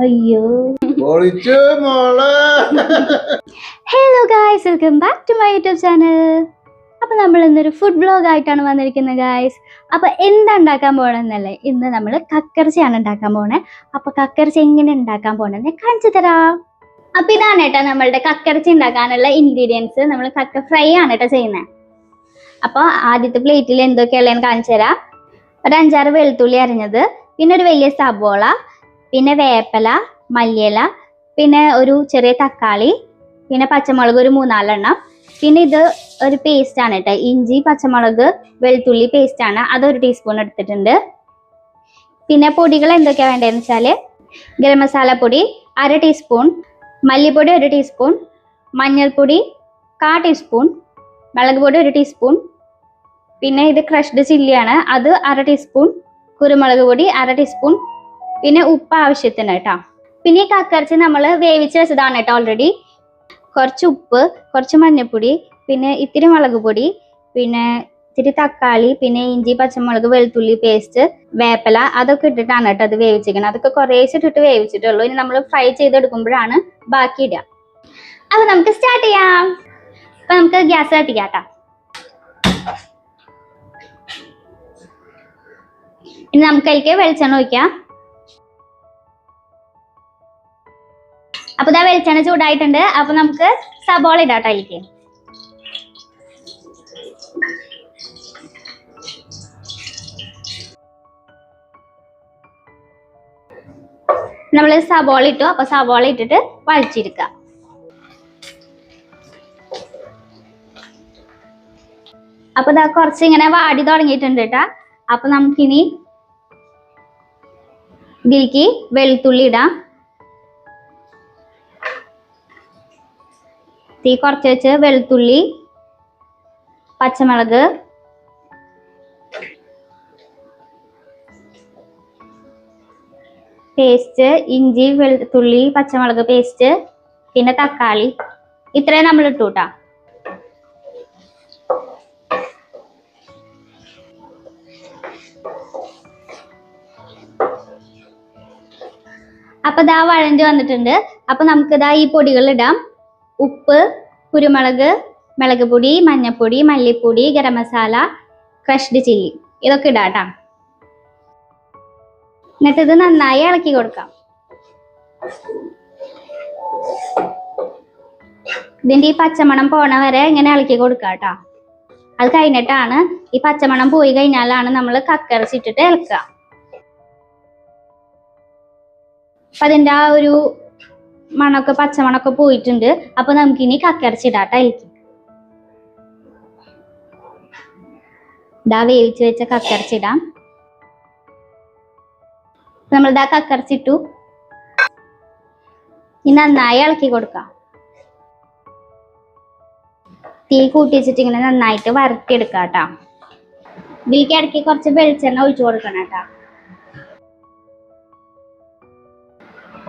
അയ്യോ. Hello guys, welcome back to my YouTube channel. അപ്പോൾ നമ്മൾ ഇന്നൊരു ഫുഡ് വ്ളോഗ് ആയിട്ടാണ് വന്നിരിക്കുന്നത് ഗായ്സ്. അപ്പോൾ എന്താ ഉണ്ടാക്കാൻ പോകണമെന്നല്ലേ, ഇന്ന് നമ്മൾ കക്കർച്ചയാണ് ഉണ്ടാക്കാൻ പോണേ. അപ്പോൾ കക്കർച്ച എങ്ങനെ ഉണ്ടാക്കാൻ പോകണമെന്ന് കാണിച്ചു തരാം. അപ്പോൾ ഇതാണ് കേട്ടോ നമ്മളുടെ കക്കർച്ച ഉണ്ടാക്കാനുള്ള ഇൻഗ്രീഡിയൻസ്. നമ്മൾ കക്ക ഫ്രൈ ആണ് കേട്ടോ ചെയ്യുന്നത്. അപ്പോൾ ആദ്യത്തെ പ്ലേറ്റിൽ എന്തൊക്കെയുള്ളതെന്ന് കാണിച്ചു തരാം. ഒരു 5-6 വെളുത്തുള്ളി അരിഞ്ഞത്, പിന്നെ ഒരു വലിയ സബോള, പിന്നെ വേപ്പില, മല്ലിയില, പിന്നെ ഒരു ചെറിയ തക്കാളി, പിന്നെ പച്ചമുളക് ഒരു 3-4 എണ്ണം. പിന്നെ ഇത് ഒരു പേസ്റ്റ് ആണ് കേട്ടോ, ഇഞ്ചി പച്ചമുളക് വെളുത്തുള്ളി പേസ്റ്റ് ആണ്, അത് 1 ടീസ്പൂൺ എടുത്തിട്ടുണ്ട്. പിന്നെ പൊടികൾ എന്തൊക്കെയാണ് വേണ്ടതെന്ന് വെച്ചാൽ ഗരം മസാല പൊടി 1/2 ടീസ്പൂൺ, മല്ലിപ്പൊടി 1 ടീസ്പൂൺ, മഞ്ഞൾപ്പൊടി 1/4 ടീസ്പൂൺ, മുളക് പൊടി 1 ടീസ്പൂൺ, പിന്നെ ഇത് ക്രഷ്ഡ് ചില്ലിയാണ്, അത് 1/2 ടീസ്പൂൺ, കുരുമുളക് പൊടി 1/2 ടീസ്പൂൺ, പിന്നെ ഉപ്പ് ആവശ്യത്തിന് കേട്ടോ. പിന്നെ ഈ കക്കർച്ച നമ്മൾ വേവിച്ച് വെച്ചതാണ് കേട്ടോ ഓൾറെഡി. കുറച്ച് ഉപ്പ്, കുറച്ച് മഞ്ഞൾപ്പൊടി, പിന്നെ ഇത്തിരി മുളക് പൊടി, പിന്നെ ഇത്തിരി തക്കാളി, പിന്നെ ഇഞ്ചി പച്ചമുളക് വെളുത്തുള്ളി പേസ്റ്റ്, വേപ്പില, അതൊക്കെ ഇട്ടിട്ടാണ് കേട്ടോ അത് വേവിച്ചിരിക്കുന്നത്. അതൊക്കെ കുറേശ്ശിട്ടിട്ട് വേവിച്ചിട്ടുള്ളൂ. ഇനി നമ്മൾ ഫ്രൈ ചെയ്തെടുക്കുമ്പോഴാണ് ബാക്കി ഇടുക. അപ്പോൾ നമുക്ക് സ്റ്റാർട്ട് ചെയ്യാം. അപ്പോൾ നമുക്ക് ഗ്യാസ് കത്തിക്കാം കേട്ടോ. ഇനി നമുക്ക് അതിലേക്ക് വെളിച്ചെണ്ണ ഒഴിക്കാം. അപ്പൊ ഇതാ വെളിച്ചെണ്ണ ചൂടായിട്ടുണ്ട്. അപ്പൊ നമുക്ക് സബോള ഇടാട്ടോ അതിലേക്ക്. നമ്മള് സബോള ഇട്ടു. അപ്പൊ സബോള ഇട്ടിട്ട് വഴച്ചെടുക്കാം. അപ്പൊ ഇതാ കുറച്ച് ഇങ്ങനെ വാടി തുടങ്ങിയിട്ടുണ്ട് കേട്ടാ. അപ്പൊ നമുക്കിനി ഇതിലേക്ക് വെളുത്തുള്ളി ഇടാം. തീ കുറച്ച് വെച്ച് വെളുത്തുള്ളി, പച്ചമുളക്, പേസ്റ്റ്, ഇഞ്ചി വെളുത്തുള്ളി പച്ചമുളക് പേസ്റ്റ്, പിന്നെ തക്കാളി, ഇത്രയും നമ്മൾ ഇട്ടു കേട്ടാ. അപ്പൊ ഇതാ വഴഞ്ഞു വന്നിട്ടുണ്ട്. അപ്പൊ നമുക്ക് ഇതാ ഈ പൊടികൾ ഇടാം. ഉപ്പ്, കുരുമുളക്, മുളക് പൊടി, മഞ്ഞൾപ്പൊടി, മല്ലിപ്പൊടി, ഗരം മസാല, ക്രഷ്ഡ് ചില്ലി, ഇതൊക്കെ ഇടാട്ടാ. എന്നിട്ട് ഇത് നന്നായി ഇളക്കി കൊടുക്കാം. ഇതിന്റെ ഈ പച്ചമണം പോണ വരെ ഇങ്ങനെ ഇളക്കി കൊടുക്കാട്ടാ. അത് കഴിഞ്ഞിട്ടാണ്, ഈ പച്ചമണം പോയി കഴിഞ്ഞാലാണ് നമ്മൾ കക്കറച്ചിട്ടിട്ട് ഇളക്കുക. അപ്പൊ അതിന്റെ ആ ഒരു മണമൊക്കെ പച്ചമണമൊക്കെ പോയിട്ടുണ്ട്. അപ്പൊ നമുക്കിനി കക്കറച്ചിടാട്ടാ അതിലേക്ക്. ഇതാ വേവിച്ച് വെച്ച കക്കറച്ചിടാം. നമ്മളിതാ കക്കറച്ചിട്ടു. ഇനി നന്നായി ഇളക്കി കൊടുക്കാം. തീ കൂട്ടി വെച്ചിട്ട് ഇങ്ങനെ നന്നായിട്ട് വരട്ടിയെടുക്കാട്ടാ. ഇതിലേക്ക് ഇടയ്ക്ക് കുറച്ച് വെളിച്ചെണ്ണ ഒഴിച്ചു കൊടുക്കണം കേട്ടാ.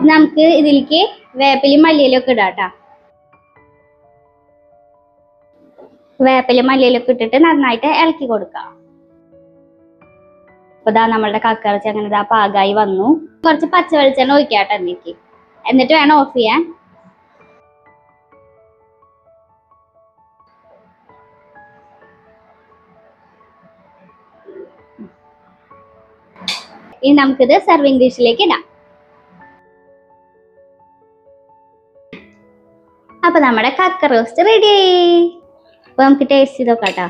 നമുക്ക് ഇതിലേക്ക് വേപ്പിലും മല്ലിയിലും ഒക്കെ ഇടാട്ടാ. വേപ്പിലും മല്ലിയിലും ഒക്കെ ഇട്ടിട്ട് നന്നായിട്ട് ഇളക്കി കൊടുക്കാം. അപ്പൊ ഇതാ നമ്മളുടെ കക്കറച്ചി അങ്ങനെ ഇതാ പാകമായി വന്നു. കുറച്ച് പച്ച വെളിച്ചെണ്ണ ഒഴിക്കാട്ടോ എനിക്ക്, എന്നിട്ട് വേണം ഓഫ് ചെയ്യാൻ. ഇനി നമുക്കിത് സെർവിങ് ഡിഷിലേക്ക് ഇടാം. അപ്പൊ നമ്മുടെ കക്ക റോസ്റ്റ് റെഡി. അപ്പൊ നമുക്ക് ടേസ്റ്റ് ചെയ്ത് നോക്കാട്ടോ.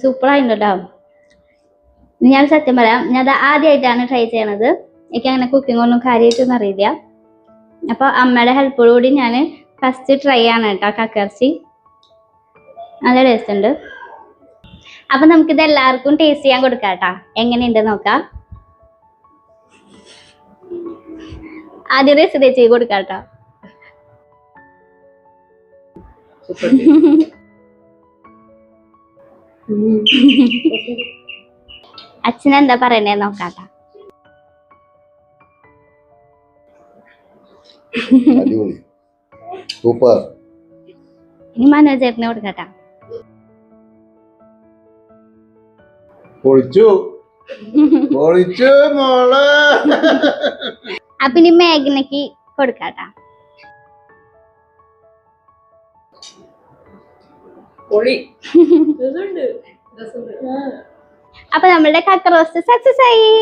സൂപ്പർ ആയിട്ടുണ്ടോ. ഞാൻ സത്യം പറയാം, ഞാൻ അത് ആദ്യമായിട്ടാണ് ട്രൈ ചെയ്യണത്. എനിക്ക് അങ്ങനെ കുക്കിംഗ് ഒന്നും കാര്യമായിട്ടൊന്നും അറിയില്ല. അപ്പൊ അമ്മയുടെ ഹെൽപ്പോടുകൂടി ഞാൻ ഫസ്റ്റ് ട്രൈ ആണ് കേട്ടോ കക്കർച്ചി. നല്ല ടേസ്റ്റ് ഉണ്ട്. അപ്പൊ നമുക്കിത് എല്ലാവർക്കും ടേസ്റ്റ് ചെയ്യാൻ കൊടുക്കാം കേട്ടോ. എങ്ങനെയുണ്ട് നോക്കാം. ആദ്യം റെസിപ്പി ചെയ്ത് കൊടുക്കാം കേട്ടോ. അച്ഛനെന്താ പറയണേ നോക്കാട്ടാ. സൂപ്പർ. ഇനി മനോജ് ചേട്ടനെ കൊടുക്കട്ടാ. പൊളിച്ചു. പൊളിച്ചു മോളെ. അപ്പൊ ഇനി മേഘനക്ക് കൊടുക്കാട്ടാ. അപ്പൊ നമ്മളുടെ കക്ക റോസ്റ്റ് സക്സസ് ആയി.